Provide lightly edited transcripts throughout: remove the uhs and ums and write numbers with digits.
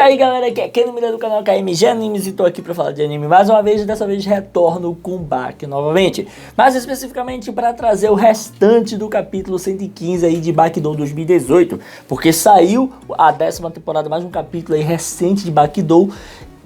aí galera, aqui é Ken Miller do canal KMG Animes e tô aqui pra falar de anime mais uma vez. E dessa vez retorno com Baki novamente, mais especificamente para trazer o restante do capítulo 115 aí de Bakidou 2018, porque saiu a 10ª temporada, mais um capítulo aí recente de Bakidou.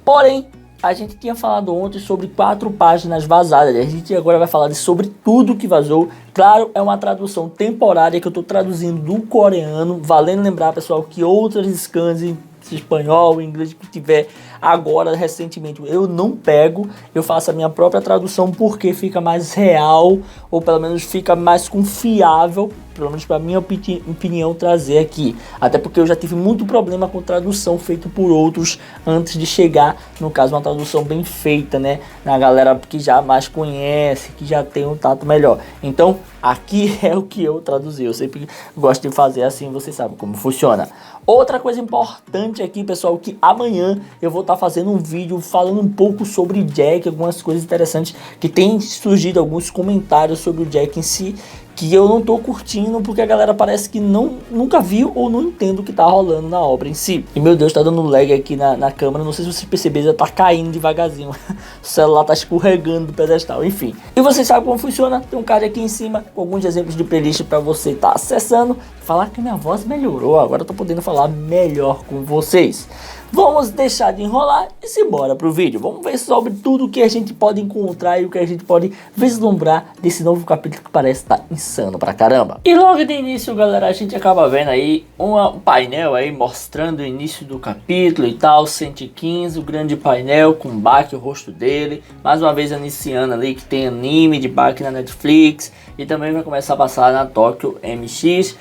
Porém, a gente tinha falado ontem sobre 4 páginas vazadas, a gente agora vai falar sobre tudo que vazou. Claro, é uma tradução temporária que eu tô traduzindo do coreano, valendo lembrar, pessoal, que outras scans em espanhol, inglês que tiver agora recentemente eu não pego, eu faço a minha própria tradução porque fica mais real, ou pelo menos fica mais confiável, pelo menos para minha opinião, trazer aqui. Até porque eu já tive muito problema com tradução feita por outros antes de chegar, no caso, uma tradução bem feita, né, na galera que já mais conhece, que já tem um tato melhor. Então aqui é o que eu traduzi, eu sempre gosto de fazer assim, vocês sabem como funciona. Outra coisa importante aqui, pessoal, que amanhã eu vou estar fazendo um vídeo falando um pouco sobre Jack, algumas coisas interessantes que tem surgido, alguns comentários sobre o Jack em si, que eu não tô curtindo porque a galera parece que nunca viu ou não entende o que tá rolando na obra em si. E meu Deus, tá dando lag aqui na câmera, não sei se vocês perceberam, já tá caindo devagarzinho. O celular tá escorregando do pedestal, enfim. E vocês sabem como funciona, tem um card aqui em cima com alguns exemplos de playlist pra você tá acessando. Falar que minha voz melhorou, agora eu tô podendo falar melhor com vocês. Vamos deixar de enrolar e simbora pro vídeo. Vamos ver sobre tudo que a gente pode encontrar e o que a gente pode vislumbrar desse novo capítulo que parece estar insano pra caramba. E logo de início, galera, a gente acaba vendo aí um painel aí mostrando o início do capítulo e tal, 115, o grande painel com Baki, o rosto dele. Mais uma vez iniciando ali que tem anime de Baki na Netflix e também vai começar a passar na Tokyo MX.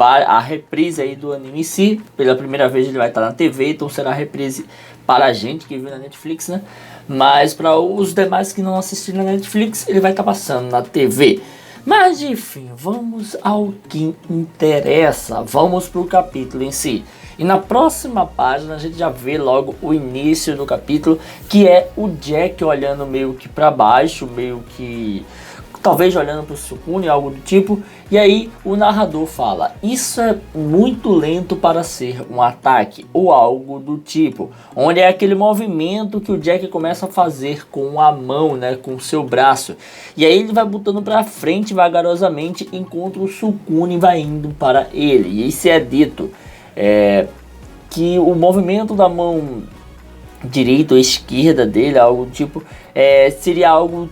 A reprise aí do anime em si, pela primeira vez ele vai estar na TV, então será a reprise para a gente que viu na Netflix, né? Mas para os demais que não assistiram na Netflix, ele vai estar passando na TV. Mas enfim, vamos ao que interessa, vamos para o capítulo em si. E na próxima página a gente já vê logo o início do capítulo, que é o Jack olhando meio que para baixo, meio que talvez olhando para o Sukune, algo do tipo. E aí o narrador fala: isso é muito lento para ser um ataque, ou algo do tipo. Onde é aquele movimento que o Jack começa a fazer com a mão, né, com o seu braço. E aí ele vai botando para frente vagarosamente, enquanto o Sukune vai indo para ele. E isso é dito que o movimento da mão direita ou esquerda dele, algo do tipo, seria algo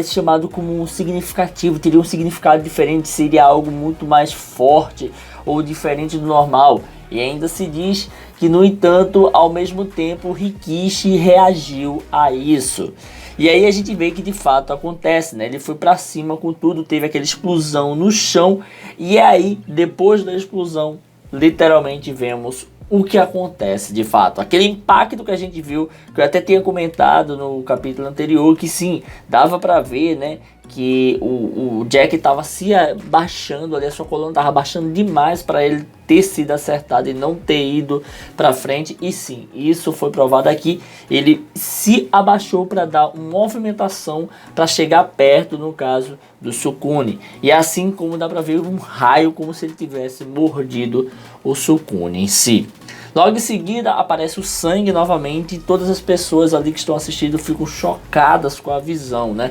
chamado como significativo, teria um significado diferente, seria algo muito mais forte ou diferente do normal. E ainda se diz que, no entanto, ao mesmo tempo, Rikishi reagiu a isso. E aí a gente vê que de fato acontece, né? Ele foi pra cima com tudo, teve aquela explosão no chão, e aí, depois da explosão, literalmente vemos o que acontece de fato, aquele impacto que a gente viu, que eu até tinha comentado no capítulo anterior, que sim, dava pra ver, né, que o Jack tava se abaixando ali, a sua coluna tava abaixando demais para ele ter sido acertado e não ter ido pra frente. E sim, isso foi provado aqui, ele se abaixou para dar uma movimentação para chegar perto, no caso do Sukune, e assim como dá pra ver um raio, como se ele tivesse mordido o Sukune em si. Logo em seguida aparece o sangue novamente, e todas as pessoas ali que estão assistindo ficam chocadas com a visão, né?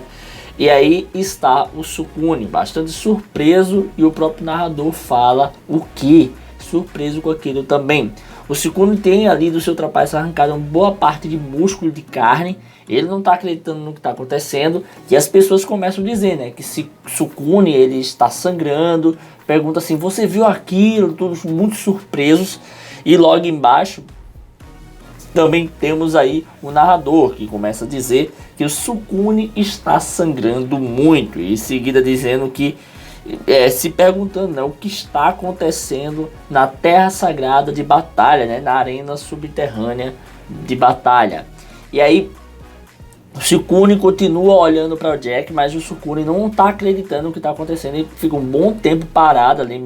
E aí está o Sukune bastante surpreso, e o próprio narrador fala o que? Surpreso com aquilo também. O Sukune tem ali do seu trapaço arrancado uma boa parte de músculo, de carne. Ele não está acreditando no que está acontecendo, e as pessoas começam a dizer, né, que se Sukune ele está sangrando. Pergunta assim: você viu aquilo? Todos muito surpresos. E logo embaixo também temos aí o narrador, que começa a dizer que o Sukune está sangrando muito, e em seguida dizendo que se perguntando, né, o que está acontecendo na Terra Sagrada de Batalha, né, na arena subterrânea de batalha. E aí o Sukune continua olhando para o Jack, mas o Sukune não está acreditando no que está acontecendo. Ele fica um bom tempo parado ali,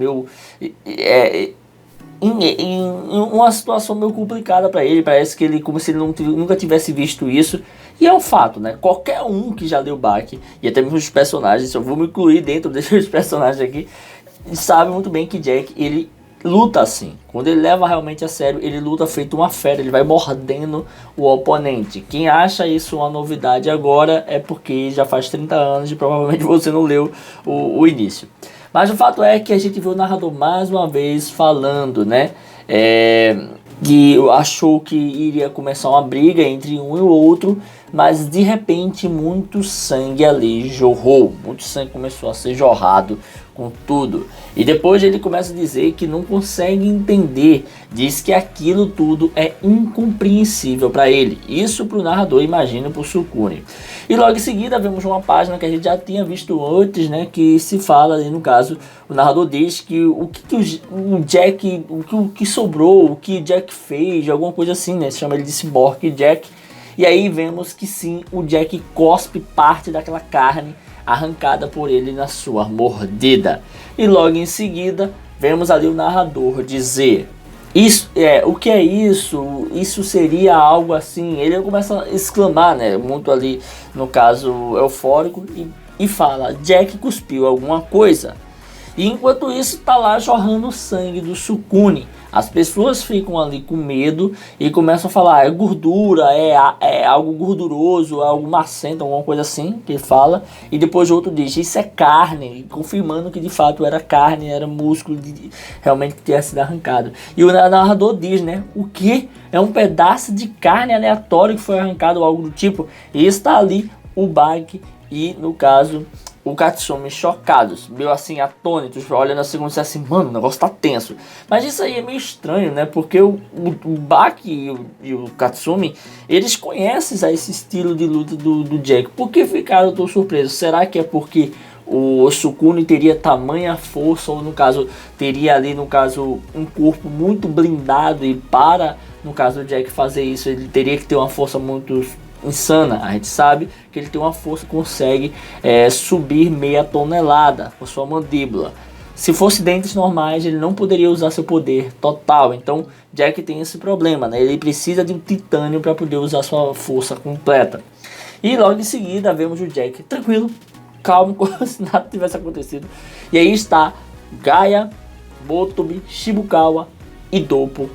em uma situação meio complicada para ele. Parece que ele, como se ele nunca tivesse visto isso. E é um fato, né? Qualquer um que já leu Baki, e até mesmo os personagens, eu vou me incluir dentro desses personagens aqui, sabe muito bem que Jack, ele luta assim. Quando ele leva realmente a sério, ele luta feito uma fera, ele vai mordendo o oponente. Quem acha isso uma novidade agora é porque já faz 30 anos e provavelmente você não leu o início. Mas o fato é que a gente viu o narrador mais uma vez falando, né? Que achou que iria começar uma briga entre um e o outro, mas de repente muito sangue ali jorrou, muito sangue começou a ser jorrado com tudo. E depois ele começa a dizer que não consegue entender, diz que aquilo tudo é incompreensível para ele. Isso para o narrador, imagina para o Sukune. E logo em seguida vemos uma página que a gente já tinha visto antes, né, que se fala ali no caso, o narrador diz que o Jack, o que sobrou, o que Jack fez, alguma coisa assim, né, se chama ele de Cyborg Jack. E aí vemos que sim, o Jack cospe parte daquela carne arrancada por ele na sua mordida. E logo em seguida vemos ali o narrador dizer: isso o que é isso? Isso seria algo assim. Ele começa a exclamar, né, muito ali no caso eufórico, e fala: Jack cuspiu alguma coisa. E enquanto isso tá lá jorrando o sangue do Sukune. As pessoas ficam ali com medo e começam a falar: é gordura, é algo gorduroso, é algo macento, alguma coisa assim que ele fala. E depois o outro diz: isso é carne, confirmando que de fato era carne, era músculo realmente que tinha sido arrancado. E o narrador diz, né, o que? É um pedaço de carne aleatório que foi arrancado ou algo do tipo. E está ali o Baki e, no caso, o Katsumi chocados, meio assim atônitos, olhando assim como se assim, mano, o negócio tá tenso. Mas isso aí é meio estranho, né? Porque o Baki e o Katsumi, eles conhecem esse estilo de luta do Jack. Por que ficaram tão surpresos? Será que é porque o Sukune teria tamanha força, ou no caso, teria ali, no caso, um corpo muito blindado, e para, no caso, o Jack fazer isso, ele teria que ter uma força muito insana? A gente sabe que ele tem uma força que consegue subir meia tonelada com sua mandíbula. Se fosse dentes normais, ele não poderia usar seu poder total. Então Jack tem esse problema, né? Ele precisa de um titânio para poder usar sua força completa. E logo em seguida vemos o Jack tranquilo, calmo, como se nada tivesse acontecido. E aí está Gaia, Motobi, Shibukawa e Doppo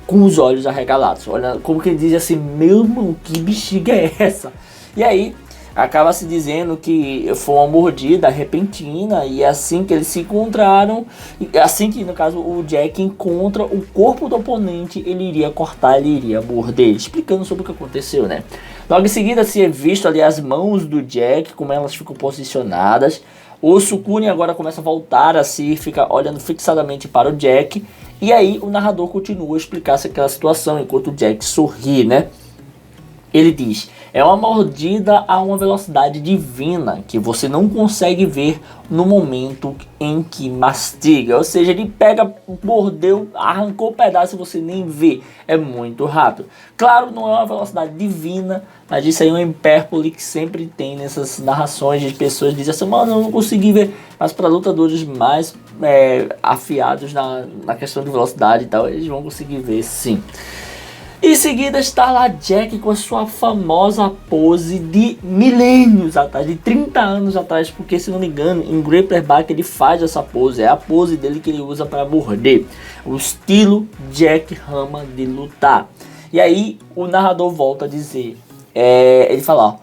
com os olhos arregalados, olha, como que ele diz assim: meu irmão, que bexiga é essa? E aí acaba se dizendo que foi uma mordida repentina, e assim que eles se encontraram, assim que no caso o Jack encontra o corpo do oponente, ele iria cortar, ele iria morder, explicando sobre o que aconteceu, né? Logo em seguida se é visto ali as mãos do Jack, como elas ficam posicionadas. O Sukune agora começa a voltar a si, fica olhando fixadamente para o Jack. E aí o narrador continua a explicar aquela situação enquanto o Jack sorri, né? Ele diz: é uma mordida a uma velocidade divina que você não consegue ver no momento em que mastiga. Ou seja, ele pega, mordeu, arrancou o pedaço e você nem vê. É muito rápido. Claro, não é uma velocidade divina, mas isso aí é uma hipérbole que sempre tem nessas narrações de pessoas que dizem assim: mano, eu não consegui ver. Mas para lutadores mais afiados na questão de velocidade e tal, eles vão conseguir ver sim. Em seguida está lá Jack com a sua famosa pose de milênios atrás, de 30 anos atrás, porque se não me engano, em Grappler Back ele faz essa pose, é a pose dele que ele usa para morder, o estilo Jack Rama de lutar. E aí o narrador volta a dizer, ele fala,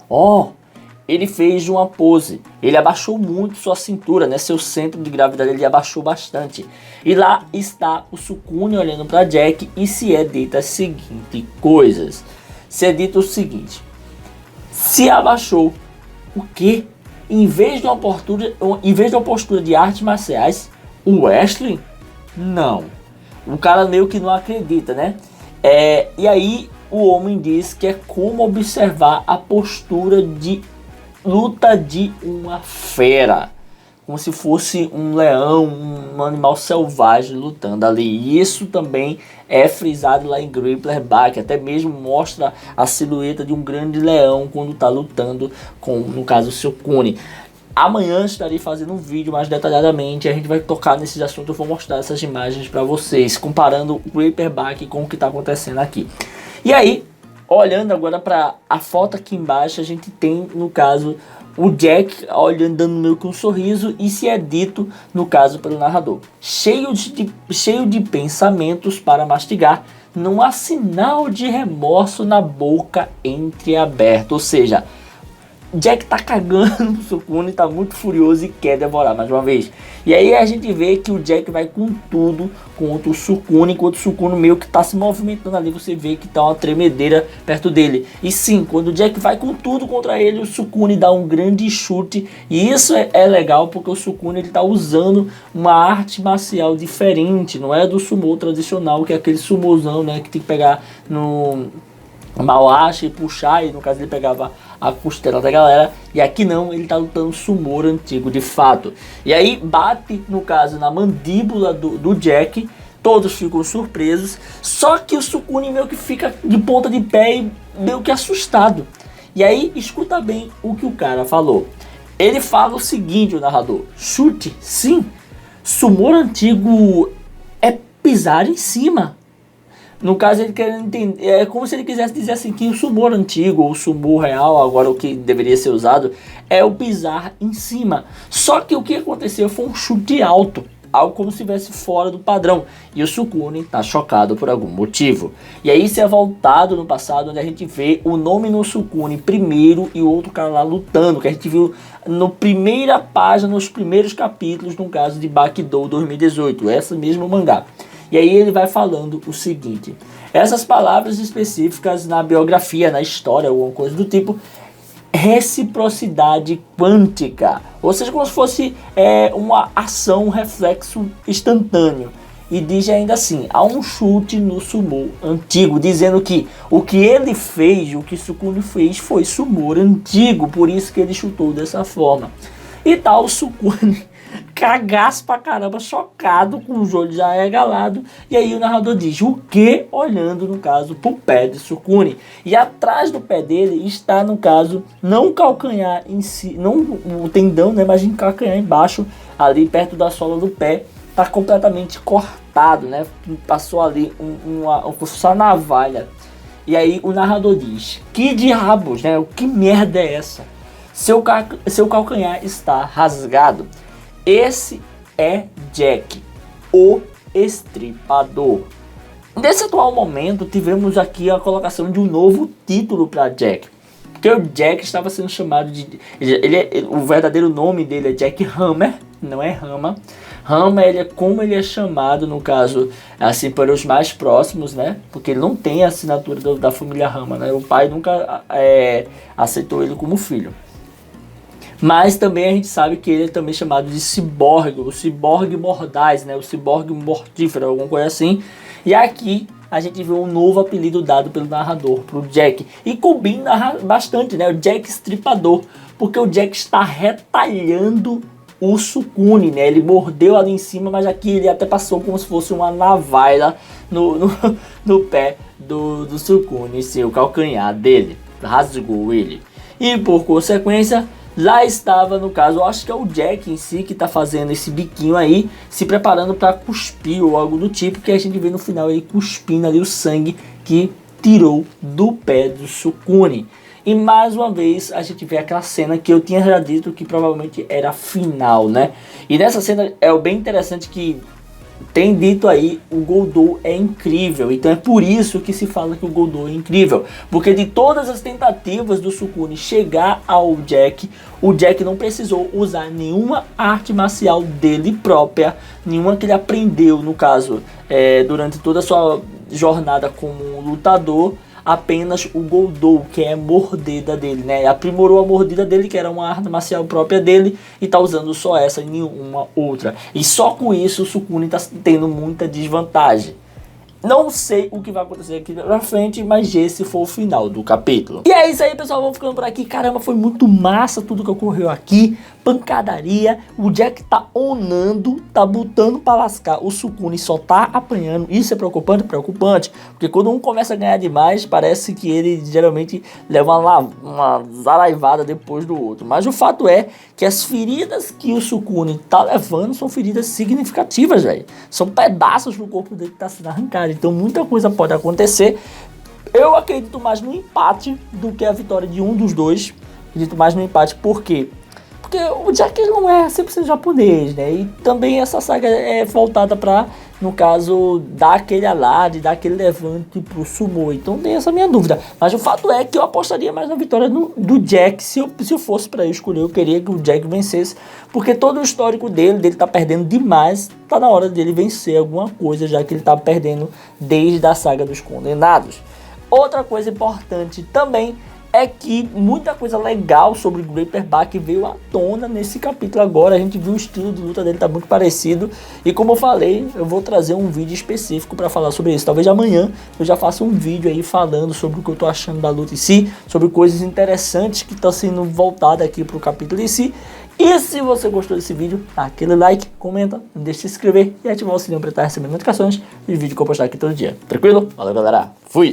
ele fez uma pose, ele abaixou muito sua cintura, né? Seu centro de gravidade ele abaixou bastante. E lá está o Sukune olhando para Jack e se é dita as seguintes coisas. Se é dito o seguinte: se abaixou, o quê? Em vez de uma postura de artes marciais, o Wesley? Não. O cara meio que não acredita, né? E aí o homem diz que é como observar a postura de luta de uma fera, como se fosse um leão, um animal selvagem lutando ali. E isso também é frisado lá em Grappler Back, até mesmo mostra a silhueta de um grande leão quando está lutando com, no caso, o Sukune. Amanhã estarei fazendo um vídeo mais detalhadamente, a gente vai tocar nesses assuntos, eu vou mostrar essas imagens para vocês, comparando o Grappler Back com o que está acontecendo aqui. E aí, olhando agora para a foto aqui embaixo, a gente tem, no caso, o Jack olhando, dando meio que um sorriso, e se é dito, no caso, pelo narrador: cheio de pensamentos para mastigar, não há sinal de remorso na boca entreaberta. Ou seja, Jack tá cagando no Sukune, tá muito furioso e quer devorar mais uma vez. E aí a gente vê que o Jack vai com tudo contra o Sukune, enquanto o Sukune meio que tá se movimentando ali, você vê que tá uma tremedeira perto dele. E sim, quando o Jack vai com tudo contra ele, o Sukune dá um grande chute. E isso é legal, porque o Sukune ele tá usando uma arte marcial diferente, não é do sumo tradicional, que é aquele sumozão, né, que tem que pegar no Mawashi e puxar, e no caso ele pegava a costela da galera, e aqui não, ele tá lutando sumô antigo de fato. E aí bate, no caso, na mandíbula do Jack, todos ficam surpresos, só que o Sukune meio que fica de ponta de pé e meio que assustado. E aí, escuta bem o que o cara falou. Ele fala o seguinte, o narrador: chute, sim, sumô antigo é pisar em cima. No caso, ele quer entender, é como se ele quisesse dizer assim, que o sumô antigo, ou o sumô real, agora o que deveria ser usado, é o pisar em cima. Só que o que aconteceu foi um chute alto, algo como se estivesse fora do padrão, e o Sukune está chocado por algum motivo. E aí isso é voltado no passado, onde a gente vê o nome no Sukune primeiro e o outro cara lá lutando, que a gente viu na primeira página, nos primeiros capítulos, no caso de Bakidou 2018, essa mesmo mangá. E aí ele vai falando o seguinte: essas palavras específicas na biografia, na história, alguma coisa do tipo, reciprocidade quântica, ou seja, como se fosse uma ação, um reflexo instantâneo. E diz ainda assim: há um chute no sumô antigo, dizendo que o que ele fez, o que Sukune fez, foi sumô antigo, por isso que ele chutou dessa forma. E tal, o Sukune cagaço pra caramba, chocado, com os olhos já arregalados. E aí o narrador diz: o que? Olhando, no caso, pro pé de Sukune. E atrás do pé dele está, no caso, não o calcanhar em si, não o tendão, né, mas em calcanhar embaixo, ali perto da sola do pé, tá completamente cortado, né? Passou ali uma navalha. E aí o narrador diz: que diabos, né? Que merda é essa? Seu calcanhar está rasgado. Esse é Jack, o Estripador. Nesse atual momento, tivemos aqui a colocação de um novo título para Jack. Porque o Jack estava sendo chamado de... o verdadeiro nome dele é Jack Hammer, não é Hama. Hama, ele é como ele é chamado, no caso, assim, para os mais próximos, né? Porque ele não tem a assinatura da família Hama, né? O pai nunca aceitou ele como filho. Mas também a gente sabe que ele é também chamado de ciborgue, o ciborgue mordaz, né? O ciborgue mortífero, alguma coisa assim. E aqui a gente vê um novo apelido dado pelo narrador pro Jack. E combina bastante, né? O Jack Estripador. Porque o Jack está retalhando o Sukune, né? Ele mordeu ali em cima, mas aqui ele até passou como se fosse uma navalha no pé do Sukune, seu calcanhar dele. Rasgou ele. E por consequência, lá estava, no caso, eu acho que é o Jack em si que tá fazendo esse biquinho aí, se preparando para cuspir ou algo do tipo, que a gente vê no final ele cuspindo ali o sangue que tirou do pé do Sukune. E mais uma vez a gente vê aquela cena que eu tinha já dito que provavelmente era a final, né? E nessa cena é bem interessante que tem dito aí, o Goldou é incrível. Então é por isso que se fala que o Goldou é incrível. Porque de todas as tentativas do Sukune chegar ao Jack, o Jack não precisou usar nenhuma arte marcial dele própria, nenhuma que ele aprendeu, no caso, durante toda a sua jornada como lutador. Apenas o Goldou, que é a mordida dele, né? Aprimorou a mordida dele, que era uma arte marcial própria dele, e tá usando só essa e nenhuma outra. E só com isso o Sukune tá tendo muita desvantagem. Não sei o que vai acontecer aqui pra frente, mas esse foi o final do capítulo. E é isso aí, pessoal, vamos ficando por aqui. Caramba, foi muito massa tudo que ocorreu aqui. Pancadaria, o Jack tá onando, tá botando pra lascar. O Sukune só tá apanhando. Isso é preocupante? Preocupante. Porque quando um começa a ganhar demais, parece que ele geralmente leva uma zaraivada depois do outro. Mas o fato é que as feridas que o Sukune tá levando são feridas significativas, velho. São pedaços do corpo dele que tá sendo arrancado. Então muita coisa pode acontecer. Eu acredito mais no empate do que a vitória de um dos dois. acredito mais no empate. Por quê? Porque o Jack ele não é 100% japonês, né? E também essa saga é voltada pra, no caso, dar aquele alarde, dar aquele levante pro Sumo. Então tem essa minha dúvida. Mas o fato é que eu apostaria mais na vitória do Jack. Se eu fosse pra eu escolher, eu queria que o Jack vencesse. Porque todo o histórico dele tá perdendo demais. Tá na hora dele vencer alguma coisa, já que ele tá perdendo desde a saga dos Condenados. Outra coisa importante também é que muita coisa legal sobre Grapperback veio à tona nesse capítulo agora. A gente viu o estilo de luta dele, tá muito parecido. E como eu falei, eu vou trazer um vídeo específico para falar sobre isso. Talvez amanhã eu já faça um vídeo aí falando sobre o que eu tô achando da luta em si, sobre coisas interessantes que estão sendo voltadas aqui pro capítulo em si. E se você gostou desse vídeo, dá aquele like, comenta, não deixe de se inscrever e ativar o sininho para estar recebendo notificações de vídeo que eu postar aqui todo dia. Tranquilo? Valeu, galera. Fui!